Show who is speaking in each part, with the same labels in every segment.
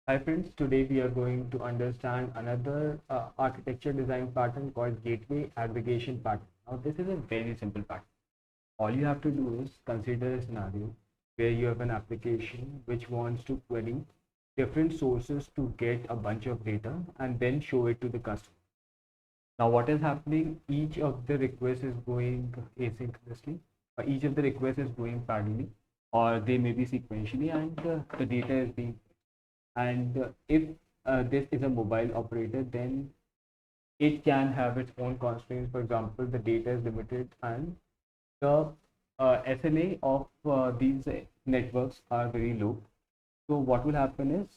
Speaker 1: Hi friends, today we are going to understand another architecture design pattern called gateway aggregation pattern. Now this is a very simple pattern. All you have to do is consider a scenario where you have an application which wants to query different sources to get a bunch of data and then show it to the customer. Now what is happening? Each of the requests is going asynchronously, or each of the requests is going parallelly, or they may be sequentially, and the data is being, and if this is a mobile operator, then it can have its own constraints. For example, the data is limited and the SLA of these networks are very low. So what will happen is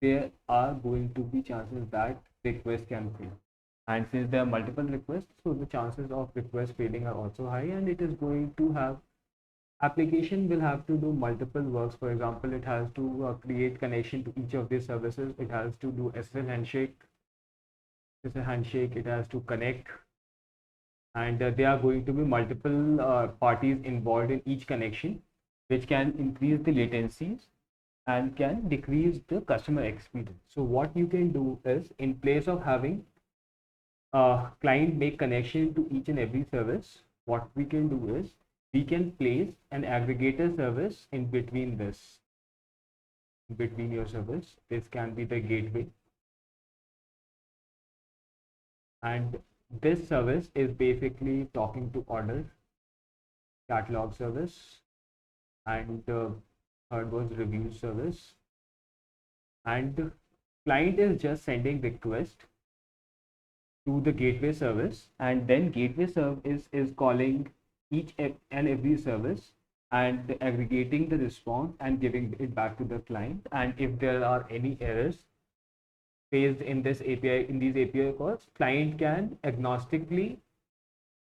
Speaker 1: there are going to be chances that requests can fail. And since there are multiple requests, so the chances of request failing are also high, and it is going to have application will have to do multiple works. For example, it has to create connection to each of these services. It has to do SSL handshake. It has to connect, and there are going to be multiple parties involved in each connection, which can increase the latencies and can decrease the customer experience. So what you can do is, in place of having a client make connection to each and every service, what we can do is we can place an aggregator service in between between your service. This can be the gateway, and this service is basically talking to order, catalog service, and third was review service. And client is just sending request to the gateway service, and then gateway service is calling each and every service and aggregating the response and giving it back to the client. And if there are any errors faced in this API, in these API calls, client can agnostically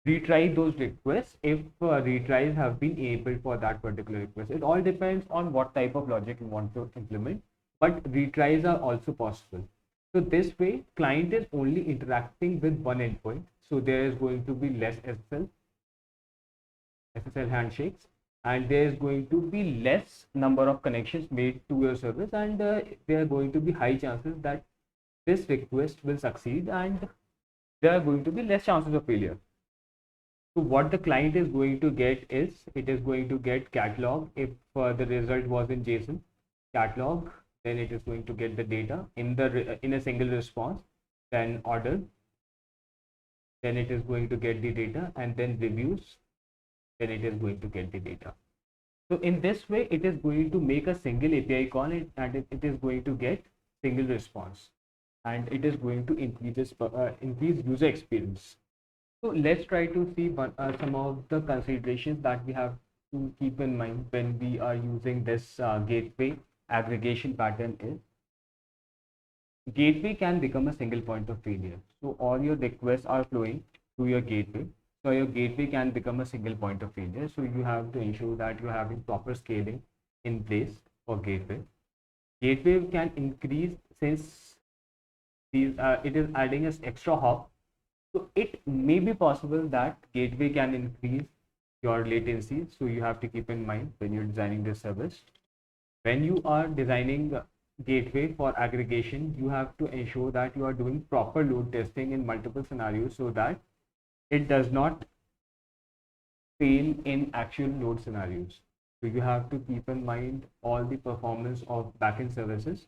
Speaker 1: retry those requests if retries have been enabled for that particular request. It all depends on what type of logic you want to implement, but retries are also possible. So this way, client is only interacting with one endpoint. So there is going to be less SSL handshakes, and there is going to be less number of connections made to your service, and there are going to be high chances that this request will succeed, and there are going to be less chances of failure. So what the client is going to get is, it is going to get catalog if the result was in JSON catalog, then it is going to get the data in a single response, then order, then it is going to get the data, and then reviews, then it is going to get the data. So in this way, it is going to make a single API call, and it is going to get single response, and it is going to increase user experience. So let's try to see some of the considerations that we have to keep in mind when we are using this gateway aggregation pattern. Is gateway can become a single point of failure. So all your requests are flowing through your gateway. So your gateway can become a single point of failure. So you have to ensure that you're having proper scaling in place for gateway. Gateway can increase since it is adding an extra hop. So it may be possible that gateway can increase your latency. So you have to keep in mind when you're designing this service. When you are designing gateway for aggregation, you have to ensure that you are doing proper load testing in multiple scenarios so that it does not fail in actual load scenarios. So you have to keep in mind all the performance of backend services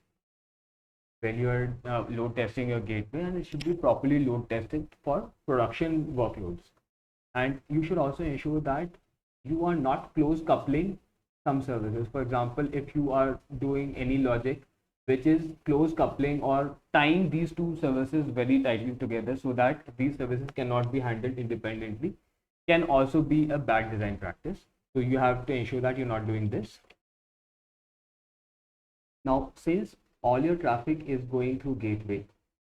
Speaker 1: when you are load testing your gateway, and it should be properly load tested for production workloads. And you should also ensure that you are not close coupling some services. For example, if you are doing any logic which is close coupling or tying these two services very tightly together so that these services cannot be handled independently, can also be a bad design practice. So you have to ensure that you're not doing this. Now, since all your traffic is going through gateway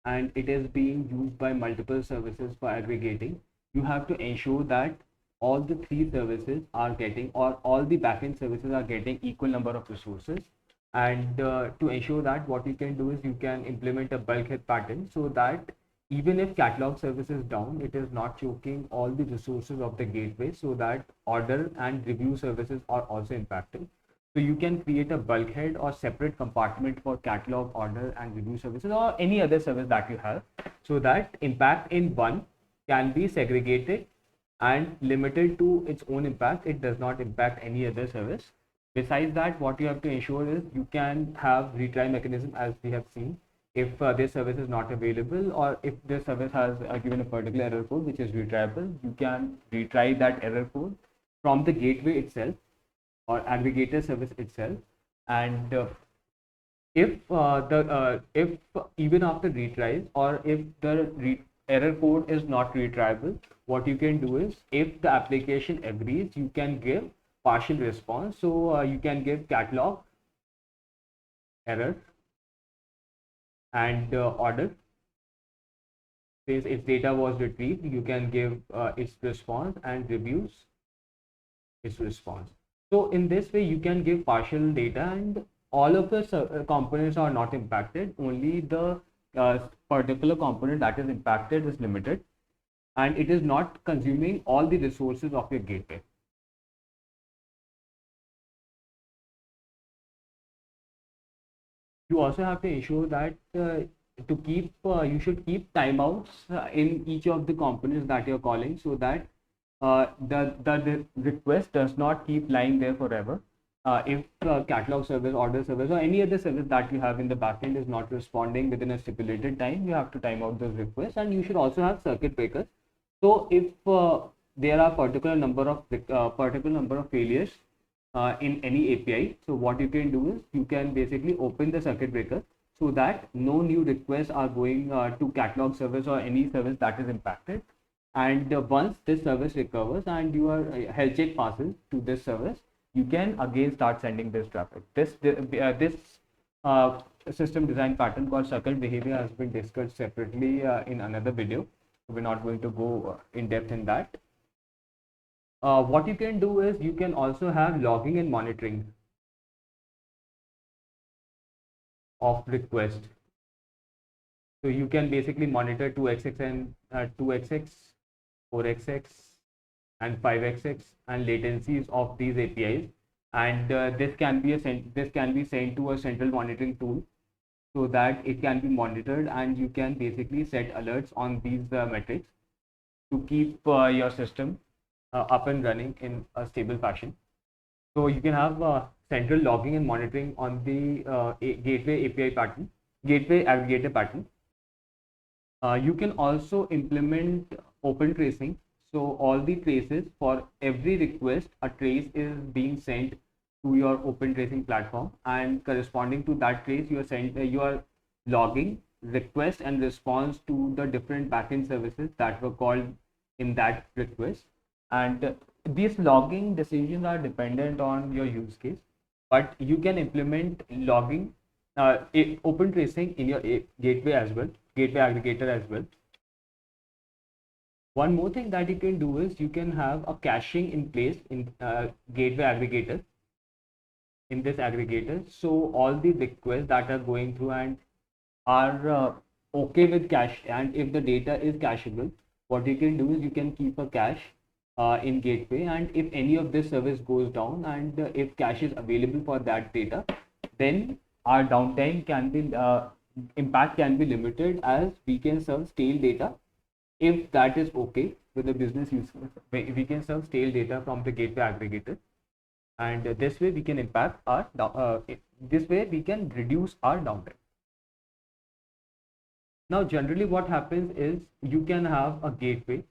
Speaker 1: and it is being used by multiple services for aggregating, you have to ensure that all the three services are getting, or all the backend services are getting, equal number of resources. And to ensure that, what you can do is you can implement a bulkhead pattern so that even if catalog service is down, it is not choking all the resources of the gateway, so that order and review services are also impacted. So you can create a bulkhead or separate compartment for catalog, order, and review services, or any other service that you have, so that impact in one can be segregated and limited to its own impact. It does not impact any other service. Besides that, what you have to ensure is you can have retry mechanism, as we have seen. If this service is not available, or if this service has given a particular error code which is retriable, you can retry that error code from the gateway itself or aggregator service itself. And if even after retries, or if the error code is not retriable, what you can do is, if the application agrees, you can give partial response. So you can give catalog error and order says its data was retrieved. You can give its response, and reviews its response. So in this way, you can give partial data, and all of the components are not impacted. Only the particular component that is impacted is limited, and it is not consuming all the resources of your gateway. You also have to ensure that you should keep timeouts in each of the components that you're calling, so that the request does not keep lying there forever. If catalog service, order service, or any other service that you have in the backend is not responding within a stipulated time, you have to time out those requests. And you should also have circuit breakers. So if there are particular number of failures in any API, so what you can do is you can basically open the circuit breaker, so that no new requests are going to catalog service or any service that is impacted. And once this service recovers and your health check passes to this service, you can again start sending this traffic. This system design pattern called circle behavior has been discussed separately in another video. We're not going to go in depth in that. What you can do is you can also have logging and monitoring of request. So you can basically monitor 2xx and 2xx, 4xx, and 5xx and latencies of these APIs, and this can be sent to a central monitoring tool, so that it can be monitored, and you can basically set alerts on these metrics to keep your system up and running in a stable fashion. So you can have central logging and monitoring on the gateway API pattern, gateway aggregator pattern. You can also implement open tracing. So all the traces, for every request, a trace is being sent to your open tracing platform, and corresponding to that trace, you are logging request and response to the different backend services that were called in that request. And these logging decisions are dependent on your use case, but you can implement logging, open tracing in your gateway as well, gateway aggregator as well. One more thing that you can do is you can have a caching in place in gateway aggregator, in this aggregator. So all the requests that are going through and are okay with cache, and if the data is cacheable, what you can do is you can keep a cache in gateway, and if any of this service goes down, and if cache is available for that data, then our downtime can be impact can be limited, as we can serve stale data. If that is okay with the business use, we can serve stale data from the gateway aggregator, and this way we can impact our this way we can reduce our downtime. Now generally what happens is you can have a gateway,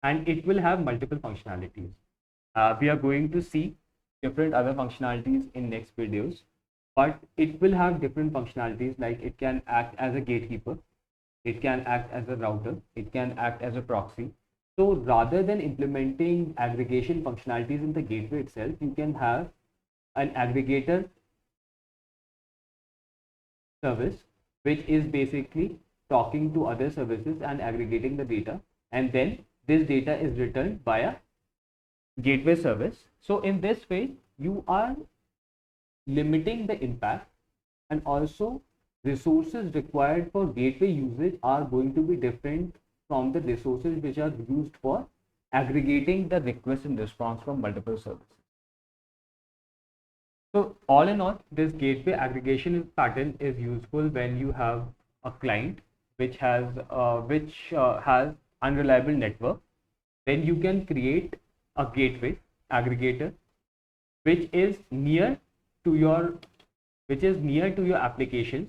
Speaker 1: and it will have multiple functionalities. We are going to see different other functionalities in next videos, but it will have different functionalities, like it can act as a gatekeeper, it can act as a router, it can act as a proxy. So rather than implementing aggregation functionalities in the gateway itself, you can have an aggregator service, which is basically talking to other services and aggregating the data, and then this data is returned via gateway service. So in this way, you are limiting the impact, and also resources required for gateway usage are going to be different from the resources which are used for aggregating the request and response from multiple services. So all in all, this gateway aggregation pattern is useful when you have a client which has unreliable network. Then you can create a gateway aggregator which is near to your applications,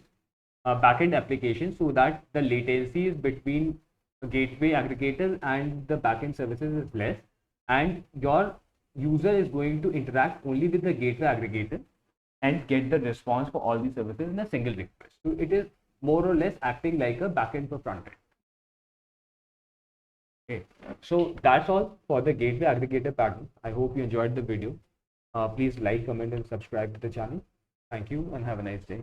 Speaker 1: backend application, so that the latencies between the gateway aggregator and the backend services is less, and your user is going to interact only with the gateway aggregator and get the response for all these services in a single request. So it is more or less acting like a backend for front end. Okay, so that's all for the gateway aggregator pattern. I hope you enjoyed the video. Please like, comment, and subscribe to the channel. Thank you and have a nice day.